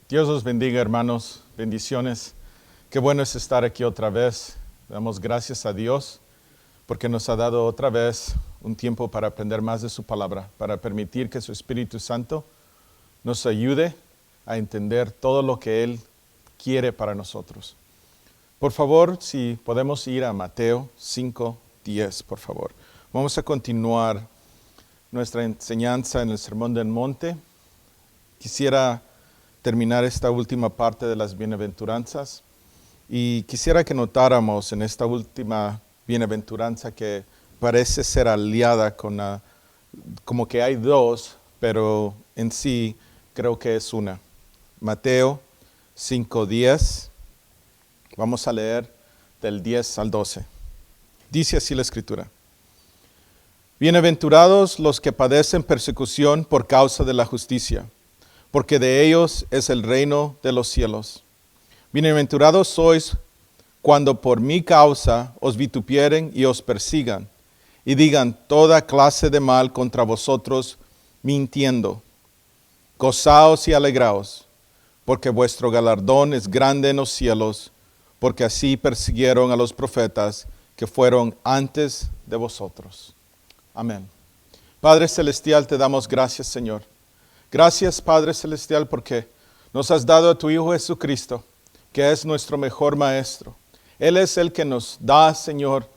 Dios los bendiga, hermanos. Bendiciones. Qué bueno es estar aquí otra vez. Damos gracias a Dios porque nos ha dado otra vez un tiempo para aprender más de su palabra, para permitir que su Espíritu Santo nos ayude a entender todo lo que Él quiere para nosotros. Por favor, si podemos ir a Mateo 5:10, por favor. Vamos a continuar nuestra enseñanza en el Sermón del Monte. Quisiera terminar esta última parte de las bienaventuranzas y quisiera que notáramos en esta última bienaventuranza que parece ser aliada con como que hay dos, pero en sí creo que es una. Mateo 5:10, vamos a leer del 10 al 12. Dice así la Escritura: Bienaventurados los que padecen persecución por causa de la justicia, porque de ellos es el reino de los cielos. Bienaventurados sois cuando por mi causa os vitupieren y os persigan, y digan toda clase de mal contra vosotros, mintiendo. Gozaos y alegraos, porque vuestro galardón es grande en los cielos, porque así persiguieron a los profetas que fueron antes de vosotros. Amén. Padre Celestial, te damos gracias, Señor. Gracias, Padre Celestial, porque nos has dado a tu Hijo Jesucristo, que es nuestro mejor maestro. Él es el que nos da, Señor,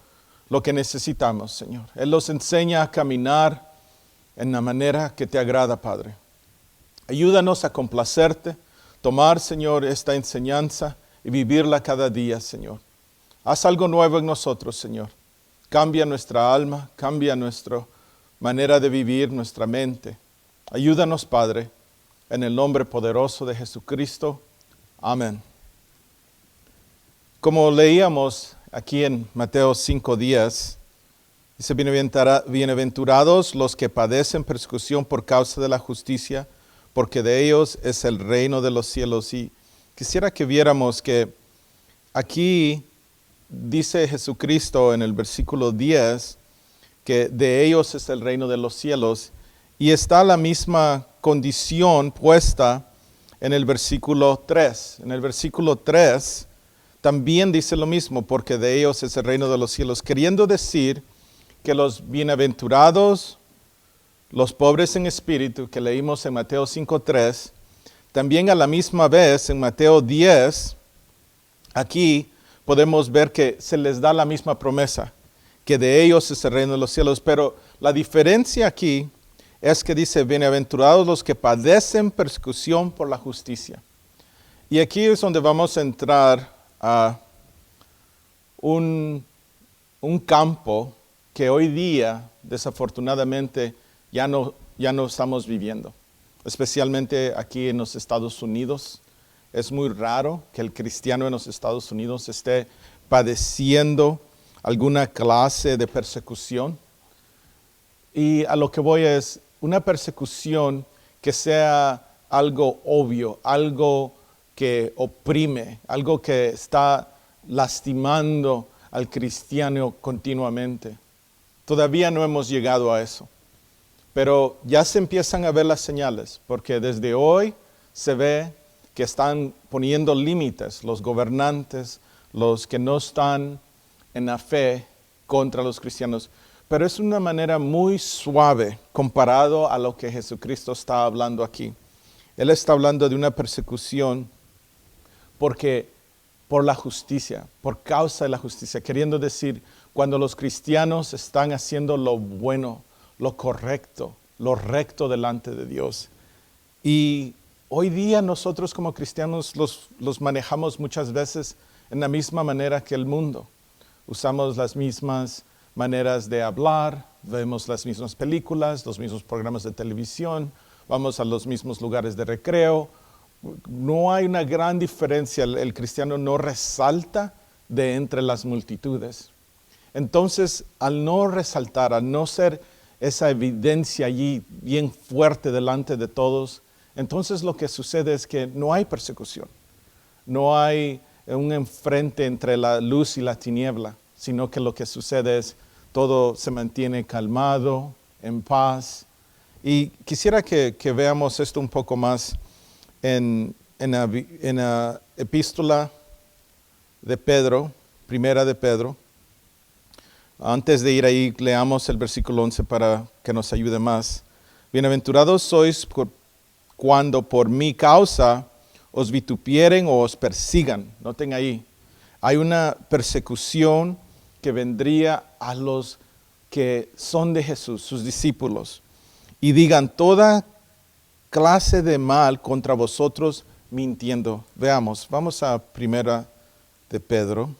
lo que necesitamos, Señor. Él nos enseña a caminar en la manera que te agrada, Padre. Ayúdanos a complacerte, tomar, Señor, esta enseñanza y vivirla cada día, Señor. Haz algo nuevo en nosotros, Señor. Cambia nuestra alma, cambia nuestra manera de vivir, nuestra mente. Ayúdanos, Padre, en el nombre poderoso de Jesucristo. Amén. Como leíamos aquí en Mateo 5:10, dice: Bienaventurados los que padecen persecución por causa de la justicia, porque de ellos es el reino de los cielos. Y quisiera que viéramos que aquí dice Jesucristo en el versículo 10 que de ellos es el reino de los cielos, y está la misma condición puesta en el versículo 3. En el versículo 3 también dice lo mismo, porque de ellos es el reino de los cielos, queriendo decir que los bienaventurados, los pobres en espíritu, que leímos en Mateo 5:3, también a la misma vez en Mateo 10, aquí podemos ver que se les da la misma promesa, que de ellos es el reino de los cielos. Pero la diferencia aquí es que dice: bienaventurados los que padecen persecución por la justicia. Y aquí es donde vamos a entrar a un campo que hoy día, desafortunadamente, ya no estamos viviendo. Especialmente aquí en los Estados Unidos. Es muy raro que el cristiano en los Estados Unidos esté padeciendo alguna clase de persecución. Y a lo que voy es una persecución que sea algo obvio, algo que oprime, algo que está lastimando al cristiano continuamente. Todavía no hemos llegado a eso. Pero ya se empiezan a ver las señales, porque desde hoy se ve que están poniendo límites los gobernantes, los que no están en la fe contra los cristianos. Pero es una manera muy suave comparado a lo que Jesucristo está hablando aquí. Él está hablando de una persecución por la justicia, por causa de la justicia, queriendo decir cuando los cristianos están haciendo lo bueno, lo correcto, lo recto delante de Dios. Y hoy día nosotros como cristianos los manejamos muchas veces en la misma manera que el mundo. Usamos las mismas maneras de hablar, vemos las mismas películas, los mismos programas de televisión, vamos a los mismos lugares de recreo. No hay una gran diferencia, el cristiano no resalta de entre las multitudes. Entonces, al no resaltar, al no ser esa evidencia allí bien fuerte delante de todos, entonces lo que sucede es que no hay persecución. No hay un enfrente entre la luz y la tiniebla, sino que lo que sucede es todo se mantiene calmado, en paz. Y quisiera que veamos esto un poco más en en la epístola de Pedro, primera de Pedro. Antes de ir ahí, leamos el versículo 11 para que nos ayude más. Bienaventurados sois cuando por mi causa os vitupieren o os persigan. Noten ahí, hay una persecución que vendría a los que son de Jesús, sus discípulos, y digan toda clase de mal contra vosotros mintiendo. Veamos, vamos a primera de Pedro,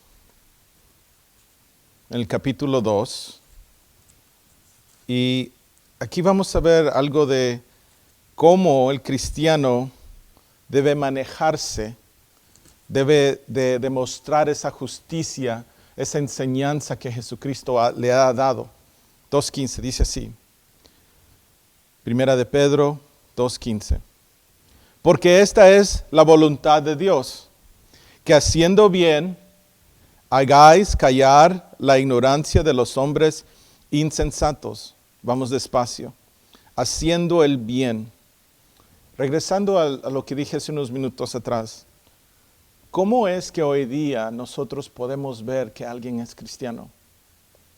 en el capítulo 2, y aquí vamos a ver algo de cómo el cristiano debe manejarse, debe de demostrar esa justicia, esa enseñanza que Jesucristo le ha dado. 2.15 dice así, primera de Pedro 2.15. Porque esta es la voluntad de Dios, que haciendo bien hagáis callar la ignorancia de los hombres insensatos. Vamos despacio. Haciendo el bien. Regresando a lo que dije hace unos minutos atrás. ¿Cómo es que hoy día nosotros podemos ver que alguien es cristiano?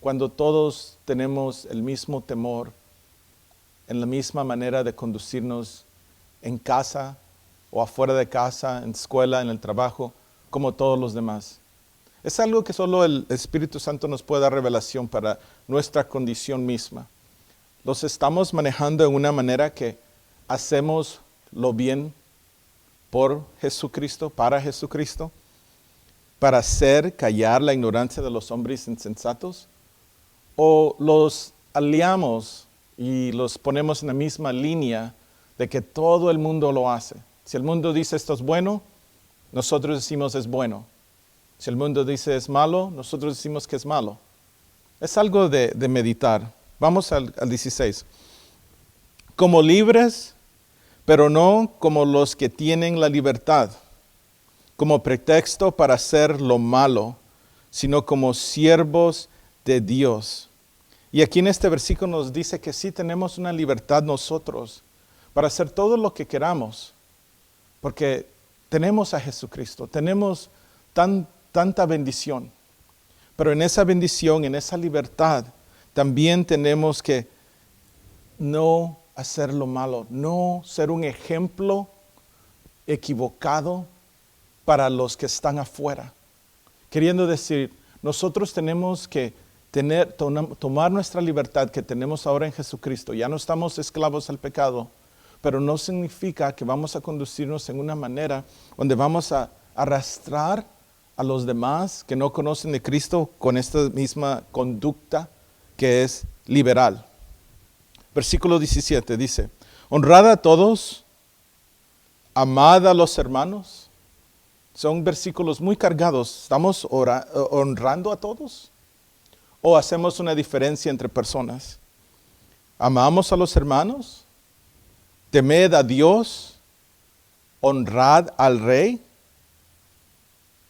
Cuando todos tenemos el mismo temor, en la misma manera de conducirnos en casa o afuera de casa, en escuela, en el trabajo, como todos los demás. Es algo que solo el Espíritu Santo nos puede dar revelación para nuestra condición misma. Los estamos manejando de una manera que hacemos lo bien por Jesucristo, para Jesucristo, para hacer callar la ignorancia de los hombres insensatos, o los aliamos y los ponemos en la misma línea de que todo el mundo lo hace. Si el mundo dice esto es bueno, nosotros decimos es bueno. Si el mundo dice es malo, nosotros decimos que es malo. Es algo de meditar. Vamos al 16. Como libres, pero no como los que tienen la libertad, como pretexto para hacer lo malo, sino como siervos de Dios. Y aquí en este versículo nos dice que sí tenemos una libertad nosotros para hacer todo lo que queramos, porque tenemos a Jesucristo, tenemos tanta bendición. Pero en esa bendición, en esa libertad, también tenemos que no hacer lo malo, no ser un ejemplo equivocado para los que están afuera. Queriendo decir, nosotros tenemos que tomar nuestra libertad que tenemos ahora en Jesucristo. Ya no estamos esclavos al pecado, pero no significa que vamos a conducirnos en una manera donde vamos a arrastrar a los demás que no conocen de Cristo con esta misma conducta que es liberal. Versículo 17 dice, honrad a todos, amad a los hermanos. Son versículos muy cargados. ¿Estamos honrando a todos? ¿O hacemos una diferencia entre personas? ¿Amamos a los hermanos? ¿Temed a Dios? ¿Honrad al rey?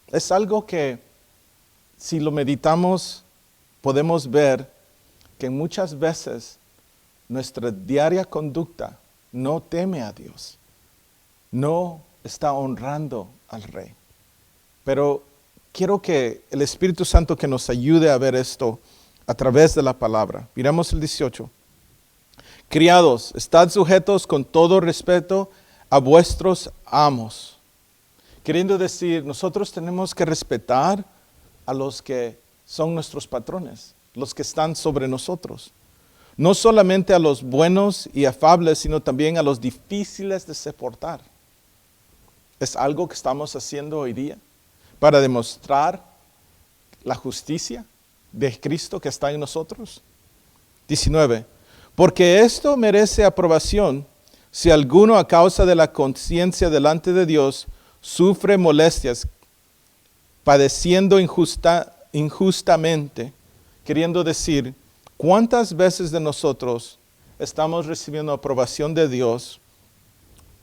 Es algo que, si lo meditamos, podemos ver que muchas veces nuestra diaria conducta no teme a Dios, no está honrando al Rey. Pero quiero que el Espíritu Santo que nos ayude a ver esto a través de la palabra. Miramos el 18. Criados, estad sujetos con todo respeto a vuestros amos. Queriendo decir, nosotros tenemos que respetar a los que son nuestros patrones, los que están sobre nosotros. No solamente a los buenos y afables, sino también a los difíciles de soportar. Es algo que estamos haciendo hoy día para demostrar la justicia de Cristo que está en nosotros. 19. Porque esto merece aprobación si alguno a causa de la conciencia delante de Dios sufre molestias, padeciendo injustamente, queriendo decir, ¿cuántas veces de nosotros estamos recibiendo aprobación de Dios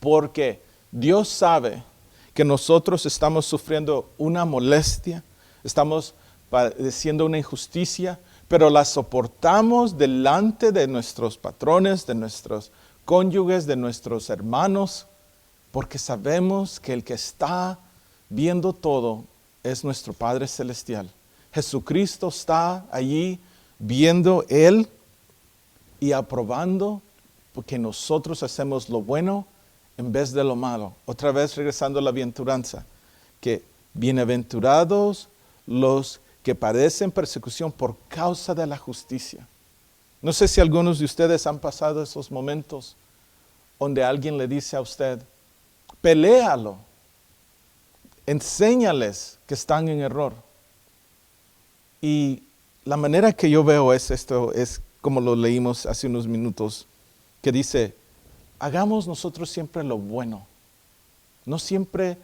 porque Dios sabe que nosotros estamos sufriendo una molestia, estamos padeciendo una injusticia, pero la soportamos delante de nuestros patrones, de nuestros cónyuges, de nuestros hermanos, porque sabemos que el que está viendo todo es nuestro Padre Celestial. Jesucristo está allí viendo Él y aprobando porque nosotros hacemos lo bueno en vez de lo malo. Otra vez regresando a la bienaventuranza, que bienaventurados los que padecen persecución por causa de la justicia. No sé si algunos de ustedes han pasado esos momentos donde alguien le dice a usted, peléalo, enséñales que están en error. Y la manera que yo veo esto es como lo leímos hace unos minutos, que dice, hagamos nosotros siempre lo bueno, no siempre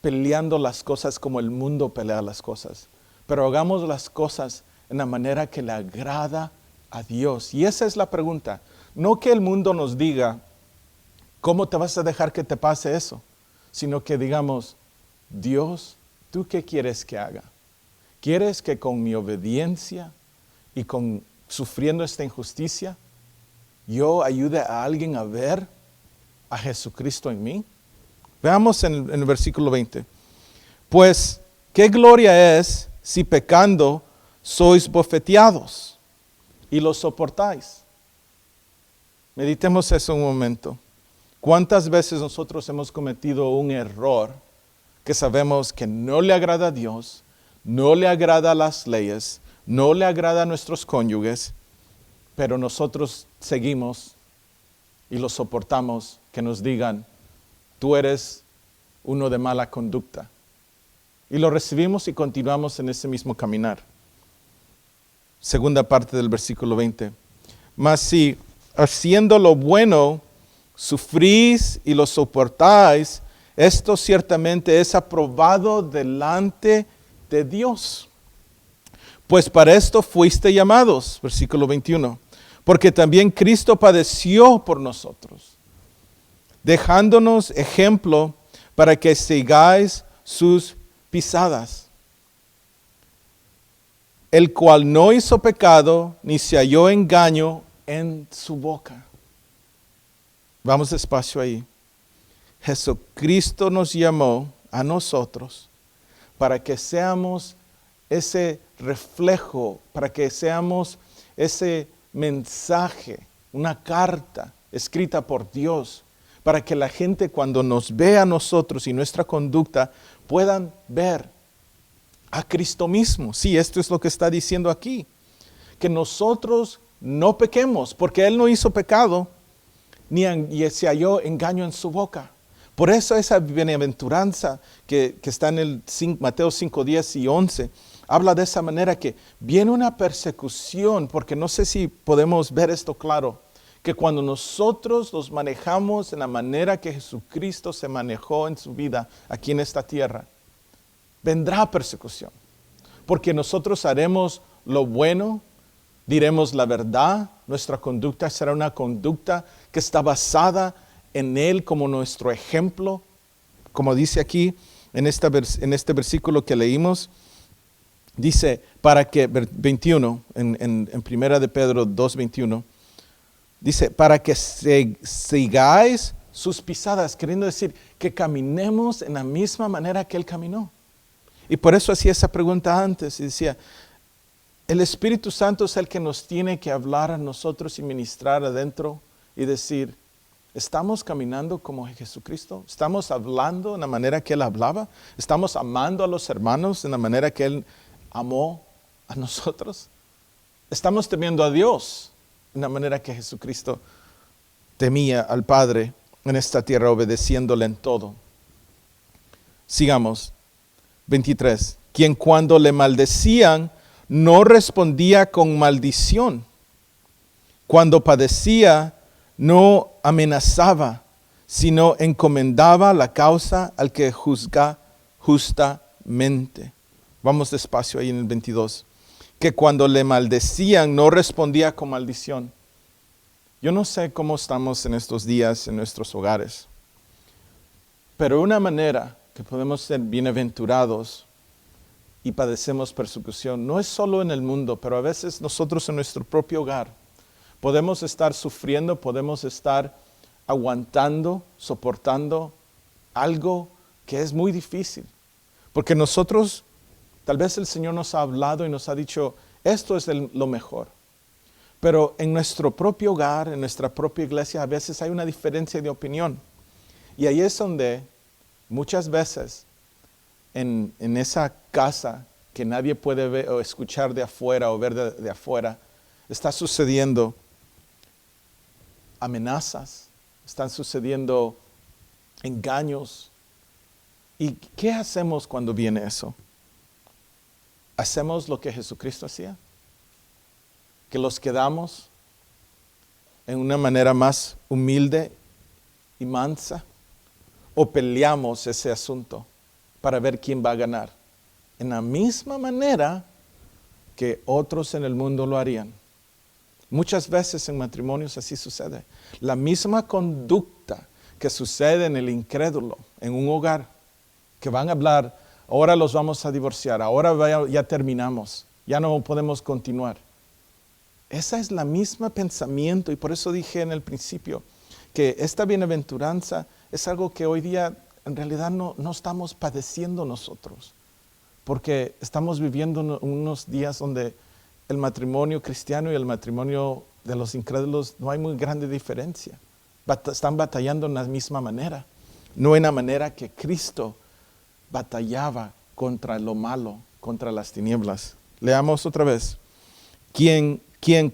peleando las cosas como el mundo pelea las cosas, pero hagamos las cosas en la manera que le agrada a Dios. Y esa es la pregunta, no que el mundo nos diga, ¿cómo te vas a dejar que te pase eso? Sino que digamos, Dios, ¿tú qué quieres que haga? ¿Quieres que con mi obediencia y con sufriendo esta injusticia, yo ayude a alguien a ver a Jesucristo en mí? Veamos en el versículo 20. Pues, ¿qué gloria es si pecando sois bofeteados y lo soportáis? Meditemos eso un momento. ¿Cuántas veces nosotros hemos cometido un error que sabemos que no le agrada a Dios, no le agrada a las leyes, no le agrada a nuestros cónyuges, pero nosotros seguimos y lo soportamos, que nos digan, tú eres uno de mala conducta? Y lo recibimos y continuamos en ese mismo caminar. Segunda parte del versículo 20. Mas si haciendo lo bueno sufrís y lo soportáis, esto ciertamente es aprobado delante de Dios. Pues para esto fuiste llamados, versículo 21, porque también Cristo padeció por nosotros, dejándonos ejemplo para que sigáis sus pisadas, el cual no hizo pecado, ni se halló engaño en su boca. Vamos despacio ahí. Jesucristo nos llamó a nosotros para que seamos ese reflejo, para que seamos ese mensaje, una carta escrita por Dios, para que la gente cuando nos vea a nosotros y nuestra conducta puedan ver a Cristo mismo. Sí, esto es lo que está diciendo aquí, que nosotros no pequemos, porque Él no hizo pecado, ni se halló engaño en su boca. Por eso esa bienaventuranza que está en el Mateo 5, 10 y 11, habla de esa manera que viene una persecución, porque no sé si podemos ver esto claro, que cuando nosotros nos manejamos en la manera que Jesucristo se manejó en su vida aquí en esta tierra, vendrá persecución, porque nosotros haremos lo bueno, diremos la verdad, nuestra conducta será una conducta que está basada en Él como nuestro ejemplo, como dice aquí en este versículo que leímos, dice, para que, 21, en primera de Pedro 2:21, dice, para que sigáis sus pisadas, queriendo decir que caminemos en la misma manera que Él caminó. Y por eso hacía esa pregunta antes y decía, el Espíritu Santo es el que nos tiene que hablar a nosotros y ministrar adentro y decir, ¿estamos caminando como Jesucristo? ¿Estamos hablando en la manera que Él hablaba? ¿Estamos amando a los hermanos en la manera que Él amó a nosotros? ¿Estamos temiendo a Dios en la manera que Jesucristo temía al Padre en esta tierra, obedeciéndole en todo? Sigamos. 23. Quien cuando le maldecían no respondía con maldición. Cuando padecía no amenazaba, sino encomendaba la causa al que juzga justamente. Vamos despacio ahí en el 22. Que cuando le maldecían no respondía con maldición. Yo no sé cómo estamos en estos días en nuestros hogares, pero una manera que podemos ser bienaventurados y padecemos persecución no es solo en el mundo, pero a veces nosotros en nuestro propio hogar podemos estar sufriendo, podemos estar aguantando, soportando algo que es muy difícil. Porque nosotros, tal vez el Señor nos ha hablado y nos ha dicho, esto es lo mejor. Pero en nuestro propio hogar, en nuestra propia iglesia, a veces hay una diferencia de opinión. Y ahí es donde muchas veces en esa casa que nadie puede ver o escuchar de afuera o ver de afuera, está sucediendo amenazas, están sucediendo engaños. ¿Y qué hacemos cuando viene eso? ¿Hacemos lo que Jesucristo hacía? ¿Que los quedamos en una manera más humilde y mansa? ¿O peleamos ese asunto para ver quién va a ganar? En la misma manera que otros en el mundo lo harían. Muchas veces en matrimonios así sucede. La misma conducta que sucede en el incrédulo, en un hogar, que van a hablar, ahora los vamos a divorciar, ahora ya terminamos, ya no podemos continuar. Esa es la misma pensamiento, y por eso dije en el principio que esta bienaventuranza es algo que hoy día en realidad no estamos padeciendo nosotros, porque estamos viviendo unos días donde el matrimonio cristiano y el matrimonio de los incrédulos no hay muy grande diferencia. Están batallando en la misma manera, no en la manera que Cristo batallaba contra lo malo, contra las tinieblas. Leamos otra vez. Quien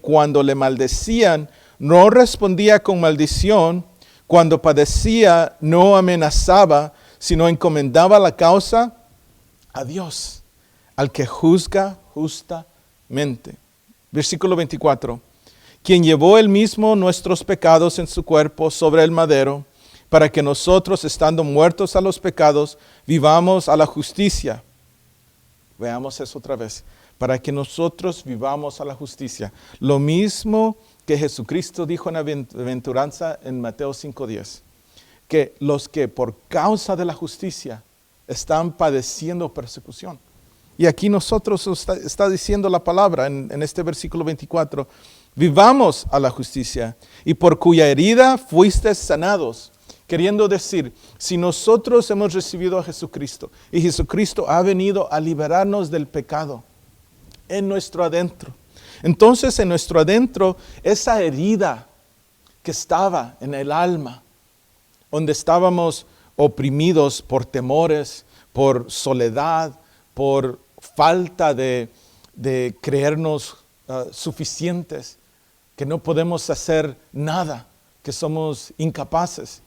cuando le maldecían no respondía con maldición, cuando padecía no amenazaba, sino encomendaba la causa a Dios, al que juzga justamente. Versículo 24. Quien llevó él mismo nuestros pecados en su cuerpo sobre el madero, para que nosotros, estando muertos a los pecados, vivamos a la justicia. Veamos eso otra vez. Para que nosotros vivamos a la justicia. Lo mismo que Jesucristo dijo en la bienaventuranza en Mateo 5:10. Que los que por causa de la justicia están padeciendo persecución. Y aquí nosotros está diciendo la palabra en este versículo 24. Vivamos a la justicia y por cuya herida fuisteis sanados. Queriendo decir, si nosotros hemos recibido a Jesucristo y Jesucristo ha venido a liberarnos del pecado en nuestro adentro. Entonces en nuestro adentro, esa herida que estaba en el alma, donde estábamos oprimidos por temores, por soledad, por falta de creernos suficientes, que no podemos hacer nada, que somos incapaces.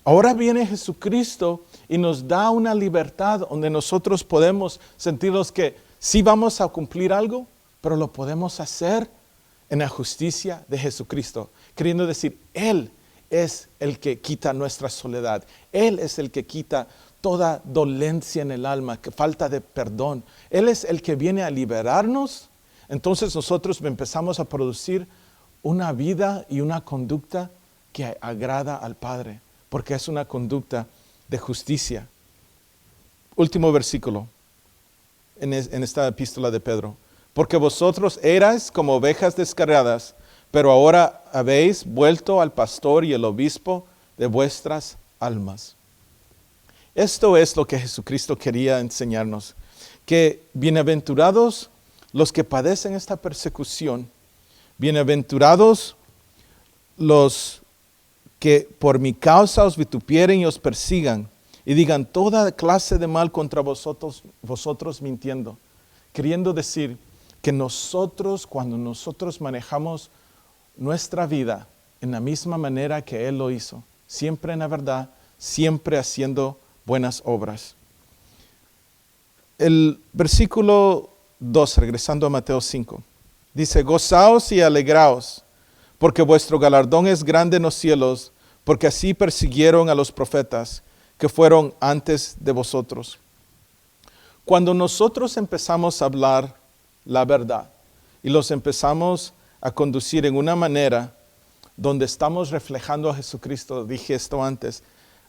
Ahora viene Jesucristo y nos da una libertad donde nosotros podemos sentirnos que sí vamos a cumplir algo, pero lo podemos hacer en la justicia de Jesucristo. Queriendo decir, Él es el que quita nuestra soledad. Él es el que quita toda dolencia en el alma, falta de perdón. Él es el que viene a liberarnos. Entonces nosotros empezamos a producir una vida y una conducta que agrada al Padre, porque es una conducta de justicia. Último versículo en esta epístola de Pedro. Porque vosotros erais como ovejas descarriadas, pero ahora habéis vuelto al pastor y el obispo de vuestras almas. Esto es lo que Jesucristo quería enseñarnos, que bienaventurados los que padecen esta persecución, bienaventurados los que por mi causa os vitupieren y os persigan y digan toda clase de mal contra vosotros mintiendo, queriendo decir que nosotros, cuando nosotros manejamos nuestra vida en la misma manera que Él lo hizo, siempre en la verdad, siempre haciendo buenas obras. El versículo 2, regresando a Mateo 5, dice, gozaos y alegraos, porque vuestro galardón es grande en los cielos, porque así persiguieron a los profetas que fueron antes de vosotros. Cuando nosotros empezamos a hablar la verdad y los empezamos a conducir en una manera donde estamos reflejando a Jesucristo, dije esto antes,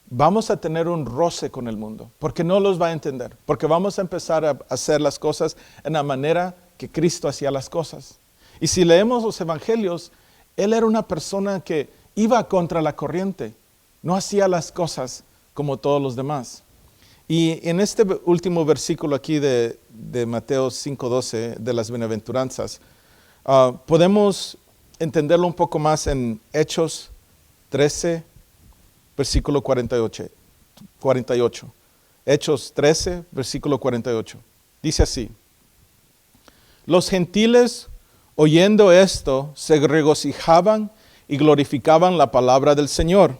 vamos a tener un roce con el mundo, porque no los va a entender, porque vamos a empezar a hacer las cosas en la manera que Cristo hacía las cosas. Y si leemos los evangelios, Él era una persona que iba contra la corriente, no hacía las cosas como todos los demás. Y en este último versículo aquí de Mateo 5:12, de las bienaventuranzas, podemos entenderlo un poco más en Hechos 13, versículo 48. Hechos 13, versículo 48. Dice así: los gentiles, oyendo esto, se regocijaban y glorificaban la palabra del Señor.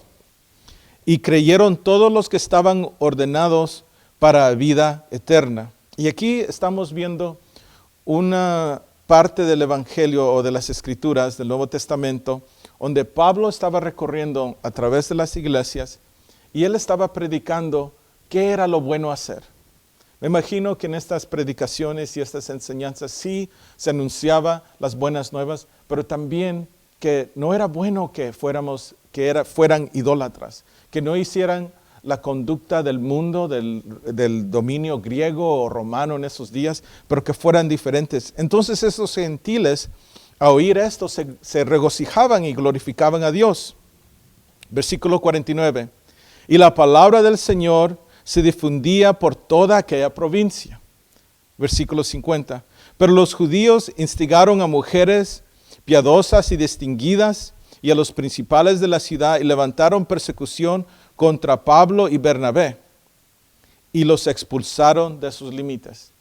Y creyeron todos los que estaban ordenados para vida eterna. Y aquí estamos viendo una parte del Evangelio o de las Escrituras del Nuevo Testamento, donde Pablo estaba recorriendo a través de las iglesias y él estaba predicando qué era lo bueno hacer. Me imagino que en estas predicaciones y estas enseñanzas sí se anunciaba las buenas nuevas, pero también que no era bueno que fueran idólatras, que no hicieran la conducta del mundo, del dominio griego o romano en esos días, pero que fueran diferentes. Entonces esos gentiles, a oír esto, se regocijaban y glorificaban a Dios. Versículo 49. Y la palabra del Señor se difundía por toda aquella provincia. Versículo 50. Pero los judíos instigaron a mujeres piadosas y distinguidas y a los principales de la ciudad y levantaron persecución contra Pablo y Bernabé y los expulsaron de sus límites.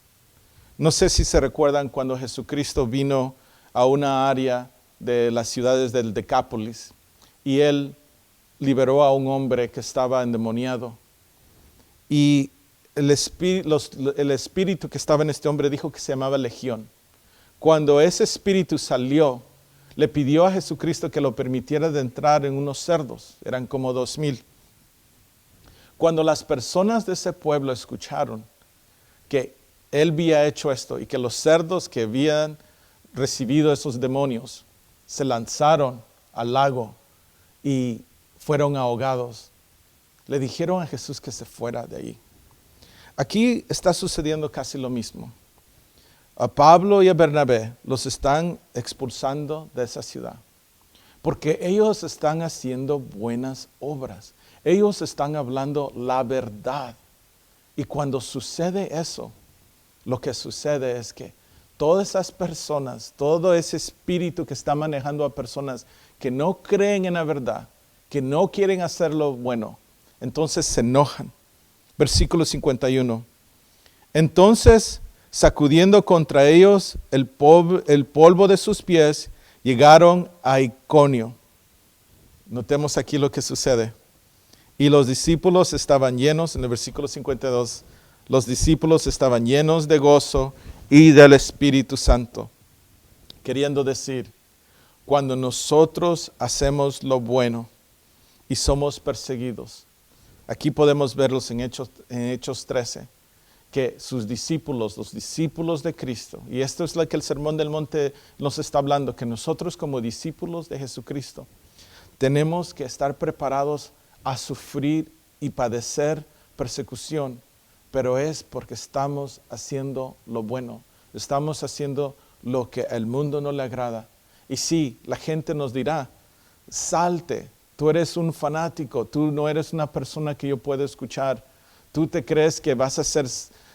No sé si se recuerdan cuando Jesucristo vino a una área de las ciudades del Decápolis y él liberó a un hombre que estaba endemoniado. Y el espíritu que estaba en este hombre dijo que se llamaba Legión. Cuando ese espíritu salió, le pidió a Jesucristo que lo permitiera de entrar en unos cerdos. Eran como 2,000. Cuando las personas de ese pueblo escucharon que él había hecho esto y que los cerdos que habían recibido esos demonios se lanzaron al lago y fueron ahogados, le dijeron a Jesús que se fuera de ahí. Aquí está sucediendo casi lo mismo. A Pablo y a Bernabé los están expulsando de esa ciudad porque ellos están haciendo buenas obras. Ellos están hablando la verdad. Y cuando sucede eso, lo que sucede es que todas esas personas, todo ese espíritu que está manejando a personas que no creen en la verdad, que no quieren hacer lo bueno, entonces se enojan. Versículo 51. Entonces, sacudiendo contra ellos el polvo de sus pies, llegaron a Iconio. Notemos aquí lo que sucede. Y los discípulos estaban llenos, en el versículo 52, los discípulos estaban llenos de gozo y del Espíritu Santo. Queriendo decir, cuando nosotros hacemos lo bueno y somos perseguidos, aquí podemos verlos en Hechos 13, que sus discípulos, los discípulos de Cristo, y esto es lo que el Sermón del Monte nos está hablando, que nosotros como discípulos de Jesucristo tenemos que estar preparados a sufrir y padecer persecución, pero es porque estamos haciendo lo bueno, estamos haciendo lo que al mundo no le agrada. Y sí, la gente nos dirá, salte, tú eres un fanático, tú no eres una persona que yo puedo escuchar, tú te crees que vas a ser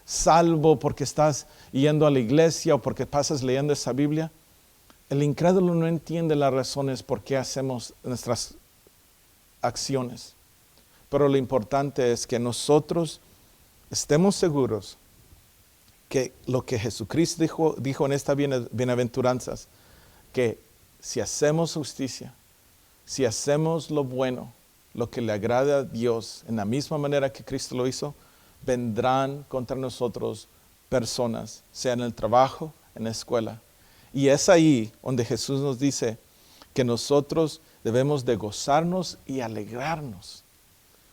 salvo porque estás yendo a la iglesia o porque pasas leyendo esa Biblia. El incrédulo no entiende las razones por qué hacemos nuestras acciones. Pero lo importante es que nosotros estemos seguros que lo que Jesucristo dijo en estas bienaventuranzas, que si hacemos justicia, si hacemos lo bueno, lo que le agrada a Dios, en la misma manera que Cristo lo hizo, vendrán contra nosotros personas, sea en el trabajo, en la escuela. Y es ahí donde Jesús nos dice que nosotros debemos de gozarnos y alegrarnos,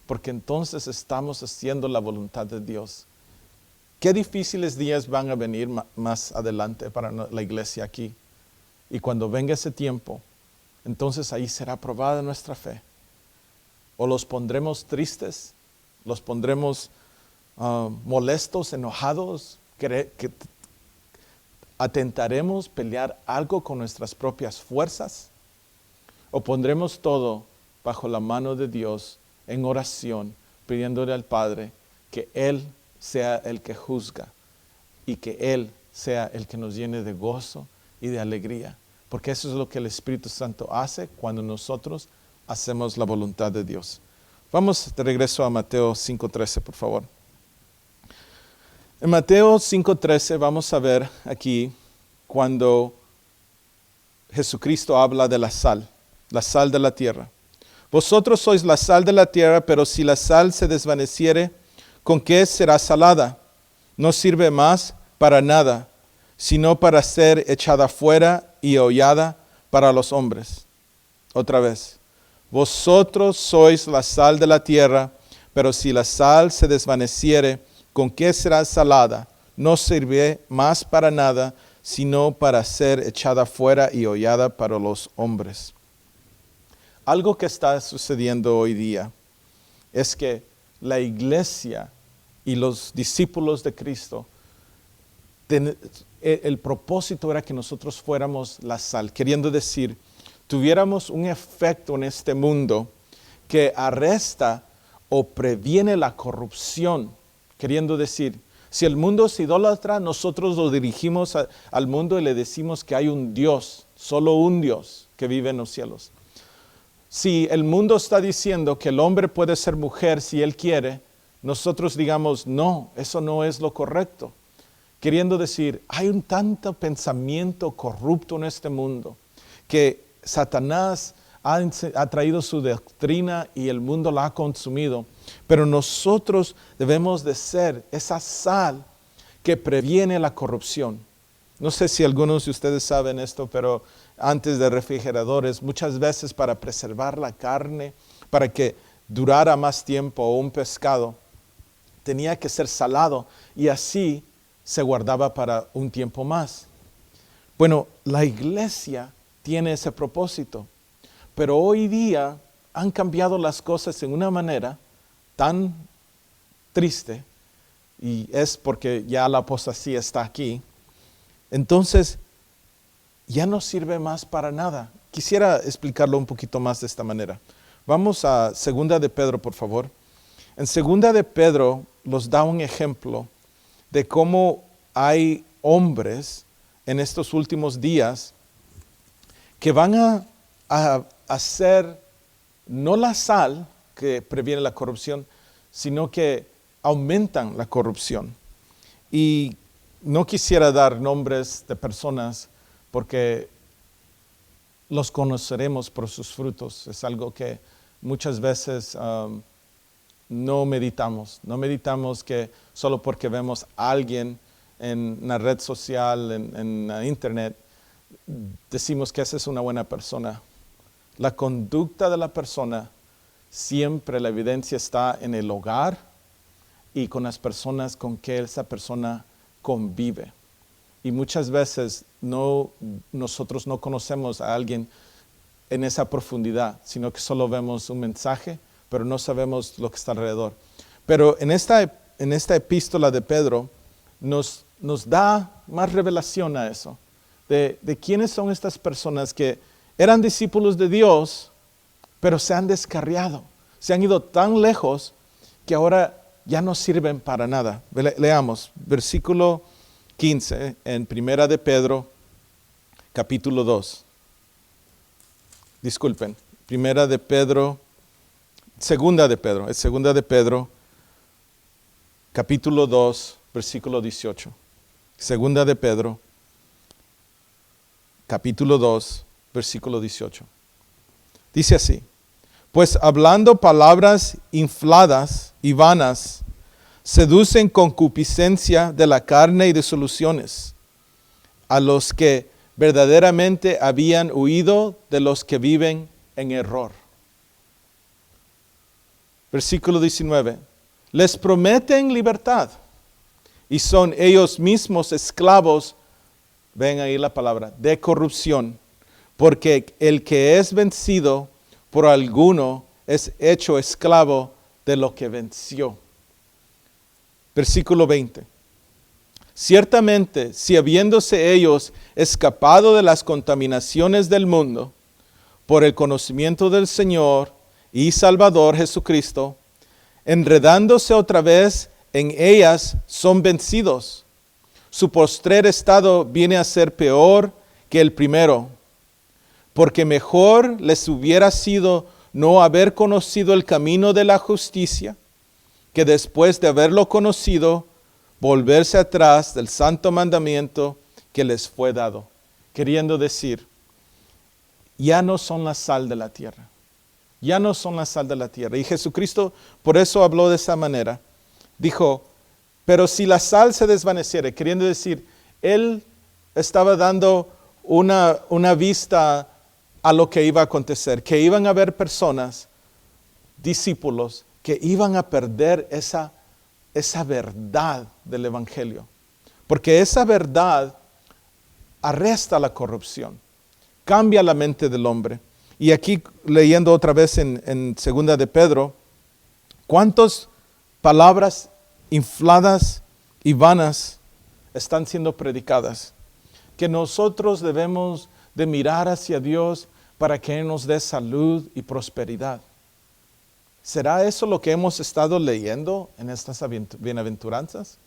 porque entonces estamos haciendo la voluntad de Dios. Qué difíciles días van a venir más adelante para la iglesia aquí. Y cuando venga ese tiempo, entonces ahí será probada nuestra fe. O los pondremos tristes, los pondremos molestos, enojados, que atentaremos pelear algo con nuestras propias fuerzas, o pondremos todo bajo la mano de Dios en oración pidiéndole al Padre que Él sea el que juzga y que Él sea el que nos llene de gozo y de alegría. Porque eso es lo que el Espíritu Santo hace cuando nosotros hacemos la voluntad de Dios. Vamos de regreso a Mateo 5:13, por favor. En Mateo 5:13 vamos a ver aquí cuando Jesucristo habla de la sal de la tierra. Vosotros sois la sal de la tierra, pero si la sal se desvaneciere, ¿con qué será salada? No sirve más para nada, sino para ser echada fuera y hollada para los hombres. Otra vez, vosotros sois la sal de la tierra, pero si la sal se desvaneciere, ¿con qué será salada? No sirve más para nada, sino para ser echada fuera y hollada para los hombres. Algo que está sucediendo hoy día es que la iglesia y los discípulos de Cristo, el propósito era que nosotros fuéramos la sal, queriendo decir, tuviéramos un efecto en este mundo que arresta o previene la corrupción, queriendo decir, si el mundo es idólatra, nosotros lo dirigimos al mundo y le decimos que hay un Dios, solo un Dios que vive en los cielos. Si el mundo está diciendo que el hombre puede ser mujer si él quiere, nosotros digamos, no, eso no es lo correcto. Queriendo decir, hay un tanto pensamiento corrupto en este mundo que Satanás ha traído su doctrina y el mundo la ha consumido. Pero nosotros debemos de ser esa sal que previene la corrupción. No sé si algunos de ustedes saben esto, pero antes de refrigeradores, muchas veces para preservar la carne, para que durara más tiempo o un pescado, tenía que ser salado y así se guardaba para un tiempo más. Bueno, la iglesia tiene ese propósito, pero hoy día han cambiado las cosas en una manera tan triste, y es porque ya la apostasía está aquí. Entonces, ya no sirve más para nada. Quisiera explicarlo un poquito más de esta manera. Vamos a 2 de Pedro, por favor. En 2 de Pedro nos da un ejemplo de cómo hay hombres en estos últimos días que van a hacer no la sal que previene la corrupción, sino que aumentan la corrupción. Y no quisiera dar nombres de personas porque los conoceremos por sus frutos. Es algo que muchas veces no meditamos. No meditamos que solo porque vemos a alguien en una red social, en internet, decimos que esa es una buena persona. La conducta de la persona, siempre la evidencia está en el hogar y con las personas con que esa persona convive. Y muchas veces nosotros no conocemos a alguien en esa profundidad, sino que solo vemos un mensaje, pero no sabemos lo que está alrededor. Pero en esta epístola de Pedro nos da más revelación a eso, de quiénes son estas personas que eran discípulos de Dios, pero se han descarriado, se han ido tan lejos que ahora ya no sirven para nada. Leamos, versículo 15, en 1 de Pedro, capítulo 2. Disculpen, 2 de Pedro, es 2 de Pedro, capítulo 2, versículo 18. 2 de Pedro, capítulo 2, versículo 18. Dice así: pues hablando palabras infladas y vanas, seducen concupiscencia de la carne y de soluciones a los que verdaderamente habían huido de los que viven en error. Versículo 19. Les prometen libertad y son ellos mismos esclavos, ven ahí la palabra, de corrupción, porque el que es vencido por alguno es hecho esclavo de lo que venció. Versículo 20. Ciertamente, si habiéndose ellos escapado de las contaminaciones del mundo, por el conocimiento del Señor y Salvador Jesucristo, enredándose otra vez en ellas, son vencidos. Su postrer estado viene a ser peor que el primero, porque mejor les hubiera sido no haber conocido el camino de la justicia, que después de haberlo conocido, volverse atrás del santo mandamiento que les fue dado. Queriendo decir, ya no son la sal de la tierra. Ya no son la sal de la tierra. Y Jesucristo por eso habló de esa manera. Dijo, pero si la sal se desvaneciere, queriendo decir, Él estaba dando una vista a lo que iba a acontecer, que iban a haber personas, discípulos, que iban a perder esa verdad del Evangelio. Porque esa verdad arresta la corrupción, cambia la mente del hombre. Y aquí leyendo otra vez en segunda de Pedro, ¿cuántas palabras infladas y vanas están siendo predicadas? Que nosotros debemos de mirar hacia Dios para que Él nos dé salud y prosperidad. ¿Será eso lo que hemos estado leyendo en estas bienaventuranzas?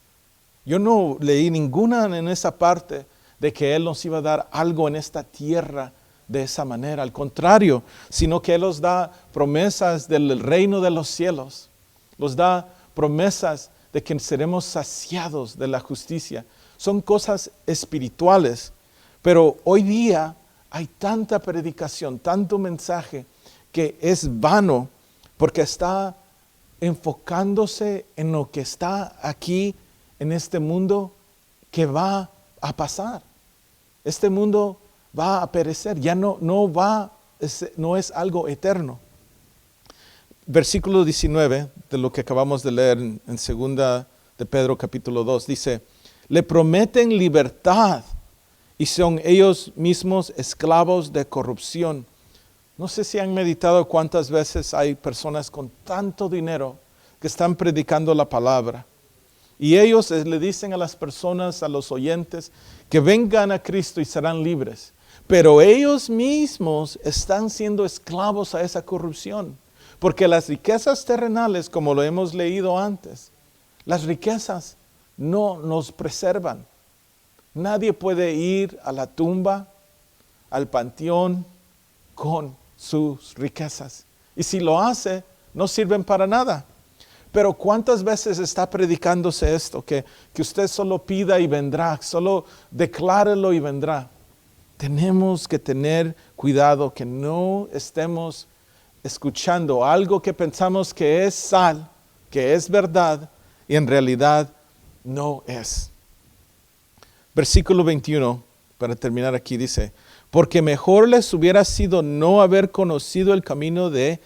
Yo no leí ninguna en esa parte de que Él nos iba a dar algo en esta tierra de esa manera. Al contrario, sino que Él nos da promesas del reino de los cielos. Nos da promesas de que seremos saciados de la justicia. Son cosas espirituales. Pero hoy día hay tanta predicación, tanto mensaje que es vano porque está enfocándose en lo que está aquí en este mundo que va a pasar. Este mundo va a perecer, ya no es algo eterno. Versículo 19 de lo que acabamos de leer en 2 de Pedro capítulo 2 dice, le prometen libertad y son ellos mismos esclavos de corrupción. No sé si han meditado cuántas veces hay personas con tanto dinero que están predicando la palabra. Y ellos le dicen a las personas, a los oyentes, que vengan a Cristo y serán libres. Pero ellos mismos están siendo esclavos a esa corrupción. Porque las riquezas terrenales, como lo hemos leído antes, las riquezas no nos preservan. Nadie puede ir a la tumba, al panteón, con sus riquezas. Y si lo hace, no sirven para nada. Pero ¿cuántas veces está predicándose esto? Que usted solo pida y vendrá, solo declárelo y vendrá. Tenemos que tener cuidado que no estemos escuchando algo que pensamos que es sal, que es verdad, y en realidad no es. Versículo 21, para terminar aquí, dice, porque mejor les hubiera sido no haber conocido el camino de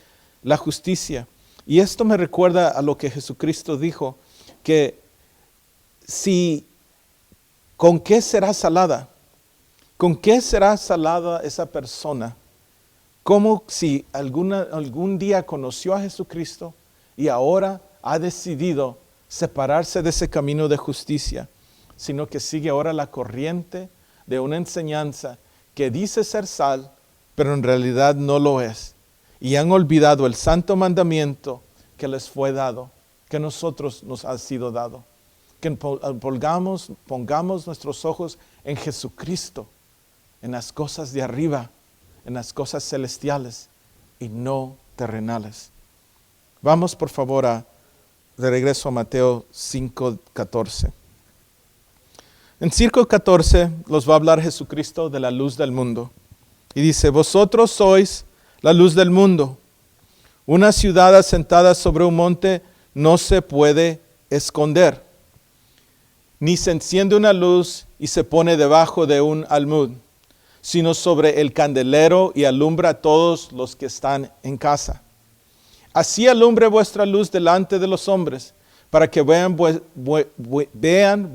la justicia. Y esto me recuerda a lo que Jesucristo dijo, que ¿con qué será salada? ¿Con qué será salada esa persona? Como si algún día conoció a Jesucristo y ahora ha decidido separarse de ese camino de justicia, sino que sigue ahora la corriente de una enseñanza que dice ser sal, pero en realidad no lo es. Y han olvidado el santo mandamiento que les fue dado, que nosotros nos ha sido dado. Que pongamos nuestros ojos en Jesucristo, en las cosas de arriba, en las cosas celestiales y no terrenales. Vamos por favor de regreso a Mateo 5:14. En 5:14 los va a hablar Jesucristo de la luz del mundo. Y dice, vosotros sois la luz del mundo. Una ciudad asentada sobre un monte no se puede esconder. Ni se enciende una luz y se pone debajo de un almud, sino sobre el candelero y alumbra a todos los que están en casa. Así alumbre vuestra luz delante de los hombres, para que vean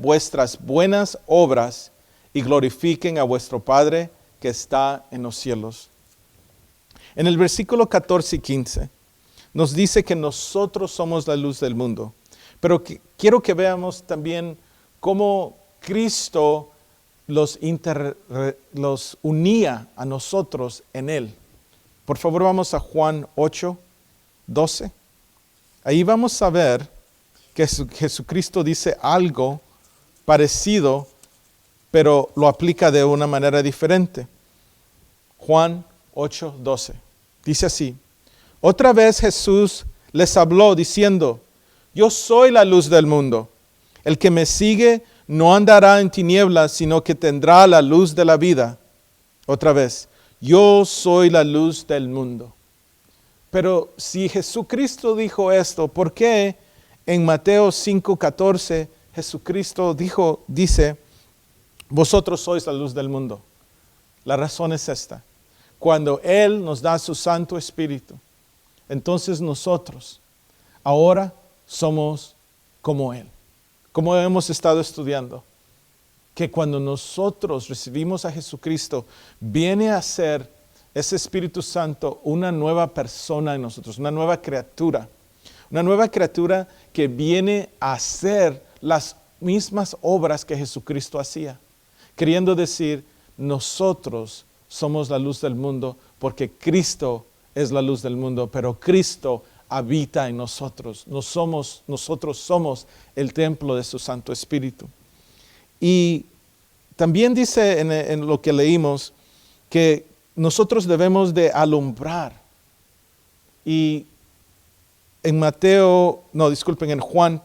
vuestras buenas obras y glorifiquen a vuestro Padre que está en los cielos. En el versículo 14 y 15 nos dice que nosotros somos la luz del mundo. Pero quiero que veamos también cómo Cristo los unía a nosotros en Él. Por favor, vamos a Juan 8:12. ahí vamos a ver que Jesucristo dice algo parecido, pero lo aplica de una manera diferente. Juan 8:12. Dice así: otra vez Jesús les habló diciendo: yo soy la luz del mundo. El que me sigue no andará en tinieblas, sino que tendrá la luz de la vida. Otra vez, yo soy la luz del mundo. Pero si Jesucristo dijo esto, ¿por qué en Mateo 5:14 Jesucristo dice, vosotros sois la luz del mundo? La razón es esta: cuando Él nos da su Santo Espíritu, entonces nosotros ahora somos como Él. Como hemos estado estudiando, que cuando nosotros recibimos a Jesucristo, viene a ser ese Espíritu Santo una nueva persona en nosotros, una nueva criatura. Una nueva criatura que viene a hacer las mismas obras que Jesucristo hacía. Queriendo decir, nosotros somos la luz del mundo porque Cristo es la luz del mundo, pero Cristo habita en nosotros. Nosotros somos el templo de su Santo Espíritu. Y también dice en lo que leímos que nosotros debemos de alumbrar. Y en en Juan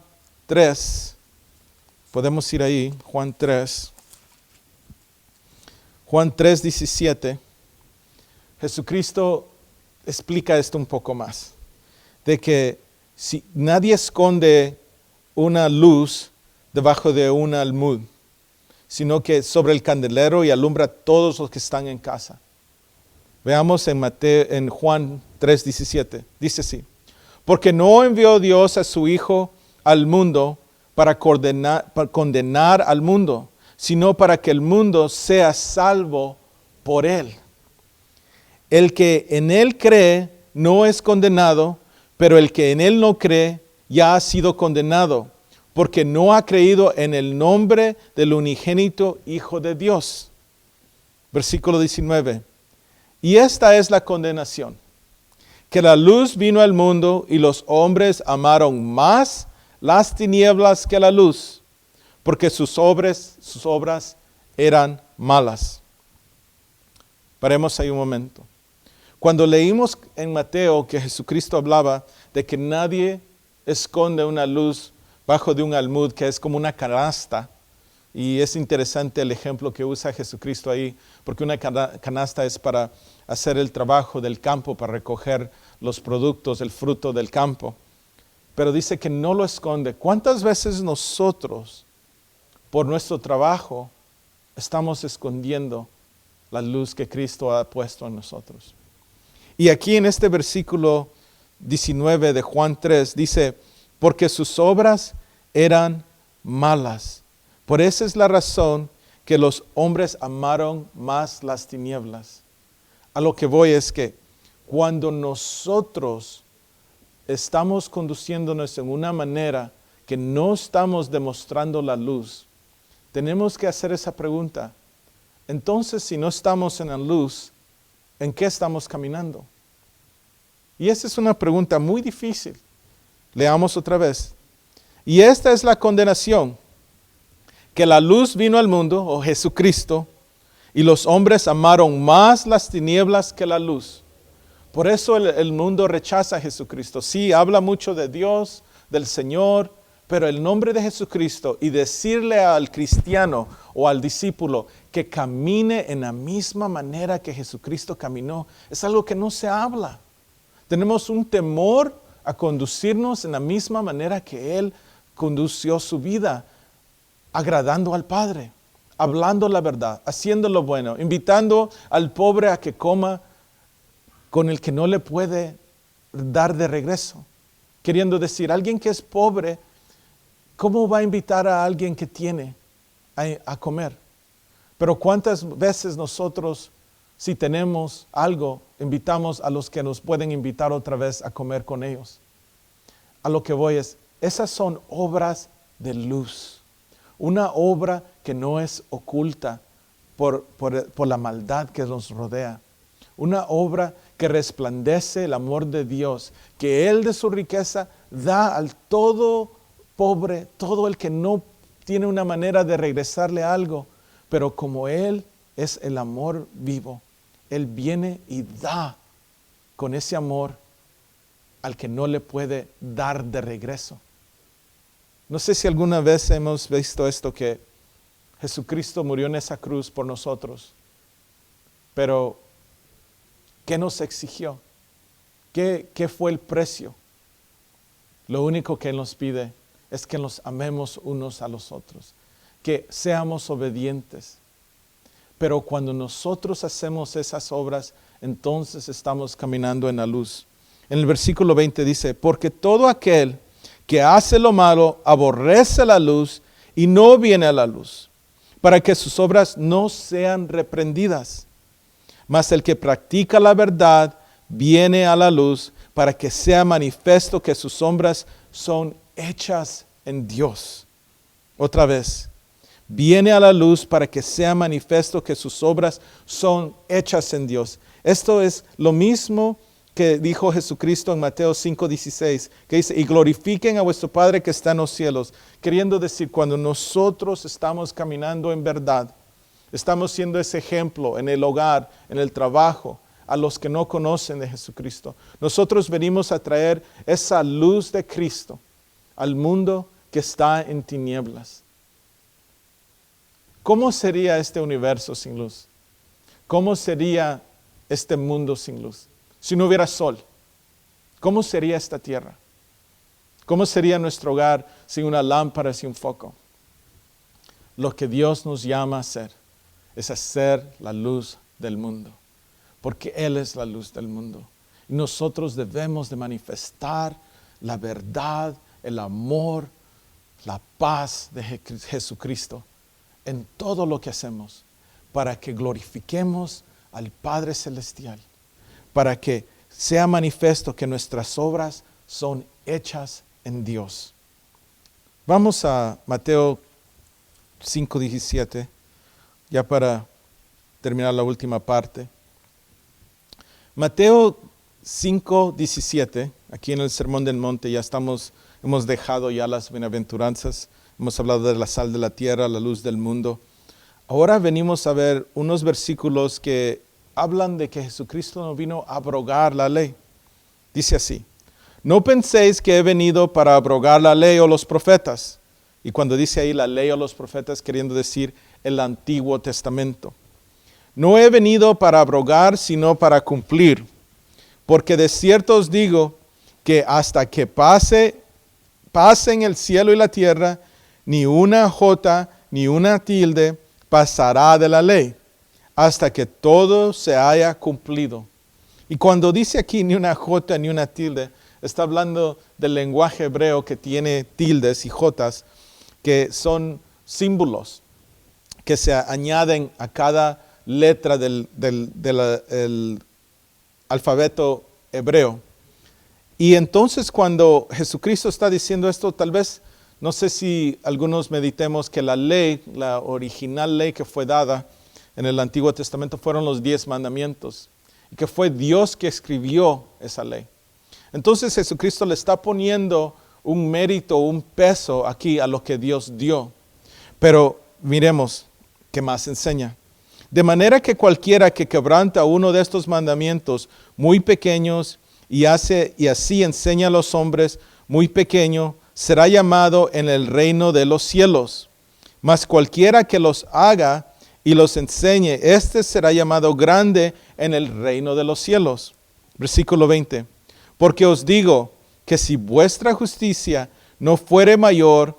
3, podemos ir ahí, Juan 3:17, Jesucristo explica esto un poco más, de que si nadie esconde una luz debajo de un almud, sino que sobre el candelero y alumbra a todos los que están en casa. Veamos en Juan 3:17, dice así: porque no envió Dios a su Hijo al mundo para condenar al mundo, sino para que el mundo sea salvo por Él. El que en Él cree no es condenado, pero el que en Él no cree ya ha sido condenado, porque no ha creído en el nombre del unigénito Hijo de Dios. Versículo 19. Y esta es la condenación: que la luz vino al mundo y los hombres amaron más las tinieblas que la luz, porque sus obras eran malas. Paremos ahí un momento. Cuando leímos en Mateo que Jesucristo hablaba de que nadie esconde una luz bajo de un almud, que es como una canasta, y es interesante el ejemplo que usa Jesucristo ahí, porque una canasta es para hacer el trabajo del campo, para recoger los productos, el fruto del campo. Pero dice que no lo esconde. ¿Cuántas veces nosotros, por nuestro trabajo, estamos escondiendo la luz que Cristo ha puesto en nosotros? Y aquí en este versículo 19 de Juan 3 dice: porque sus obras eran malas. Por esa es la razón que los hombres amaron más las tinieblas. A lo que voy es que cuando nosotros estamos conduciéndonos en una manera que no estamos demostrando la luz, tenemos que hacer esa pregunta. Entonces, si no estamos en la luz, ¿en qué estamos caminando? Y esa es una pregunta muy difícil. Leamos otra vez. Y esta es la condenación: que la luz vino al mundo, o Jesucristo, y los hombres amaron más las tinieblas que la luz. Por eso el mundo rechaza a Jesucristo. Sí, habla mucho de Dios, del Señor, pero el nombre de Jesucristo y decirle al cristiano o al discípulo que camine en la misma manera que Jesucristo caminó, es algo que no se habla. Tenemos un temor a conducirnos en la misma manera que Él condució su vida, agradando al Padre, hablando la verdad, haciendo lo bueno, invitando al pobre a que coma con el que no le puede dar de regreso. Queriendo decir, alguien que es pobre, ¿cómo va a invitar a alguien que tiene a comer? Pero ¿cuántas veces nosotros, si tenemos algo, invitamos a los que nos pueden invitar otra vez a comer con ellos? A lo que voy es, esas son obras de luz. Una obra que no es oculta por la maldad que nos rodea. Una obra que resplandece el amor de Dios, que Él de su riqueza da al todo pobre, todo el que no tiene una manera de regresarle algo. Pero como Él es el amor vivo, Él viene y da con ese amor al que no le puede dar de regreso. No sé si alguna vez hemos visto esto, que Jesucristo murió en esa cruz por nosotros, pero ¿qué nos exigió? ¿Qué fue el precio? Lo único que Él nos pide es que nos amemos unos a los otros, que seamos obedientes. Pero cuando nosotros hacemos esas obras, entonces estamos caminando en la luz. En el versículo 20 dice, porque todo aquel que hace lo malo aborrece la luz y no viene a la luz, para que sus obras no sean reprendidas. Mas el que practica la verdad viene a la luz, para que sea manifiesto que sus obras son hechas en Dios. Otra vez, viene a la luz para que sea manifiesto que sus obras son hechas en Dios. Esto es lo mismo que dijo Jesucristo en Mateo 5:16, que dice, y glorifiquen a vuestro Padre que está en los cielos. Queriendo decir, cuando nosotros estamos caminando en verdad, estamos siendo ese ejemplo en el hogar, en el trabajo, a los que no conocen de Jesucristo. Nosotros venimos a traer esa luz de Cristo al mundo que está en tinieblas. ¿Cómo sería este universo sin luz? ¿Cómo sería este mundo sin luz? Si no hubiera sol, ¿cómo sería esta tierra? ¿Cómo sería nuestro hogar sin una lámpara, sin un foco? Lo que Dios nos llama a hacer es hacer la luz del mundo, porque Él es la luz del mundo. Y nosotros debemos de manifestar la verdad, el amor, la paz de Jesucristo en todo lo que hacemos, para que glorifiquemos al Padre Celestial, para que sea manifiesto que nuestras obras son hechas en Dios. Vamos a Mateo 5:17, ya para terminar la última parte. Mateo 5:17, aquí en el Sermón del Monte, ya hemos dejado ya las bienaventuranzas, hemos hablado de la sal de la tierra, la luz del mundo. Ahora venimos a ver unos versículos que hablan de que Jesucristo no vino a abrogar la ley. Dice así, no penséis que he venido para abrogar la ley o los profetas. Y cuando dice ahí la ley o los profetas, queriendo decir el Antiguo Testamento. No he venido para abrogar, sino para cumplir. Porque de cierto os digo que hasta que pasen el cielo y la tierra, ni una jota ni una tilde pasará de la ley, hasta que todo se haya cumplido. Y cuando dice aquí ni una jota ni una tilde, está hablando del lenguaje hebreo que tiene tildes y jotas, que son símbolos que se añaden a cada letra del alfabeto hebreo. Y entonces cuando Jesucristo está diciendo esto, tal vez, no sé si algunos meditemos que la ley, la original ley que fue dada en el Antiguo Testamento fueron los 10 mandamientos, y que fue Dios que escribió esa ley. Entonces Jesucristo le está poniendo un mérito, un peso aquí a lo que Dios dio. Pero miremos qué más enseña. De manera que cualquiera que quebranta uno de estos mandamientos muy pequeños y así enseña a los hombres muy pequeño, será llamado en el reino de los cielos. Mas cualquiera que los haga y los enseñe, este será llamado grande en el reino de los cielos. Versículo 20. Porque os digo que si vuestra justicia no fuere mayor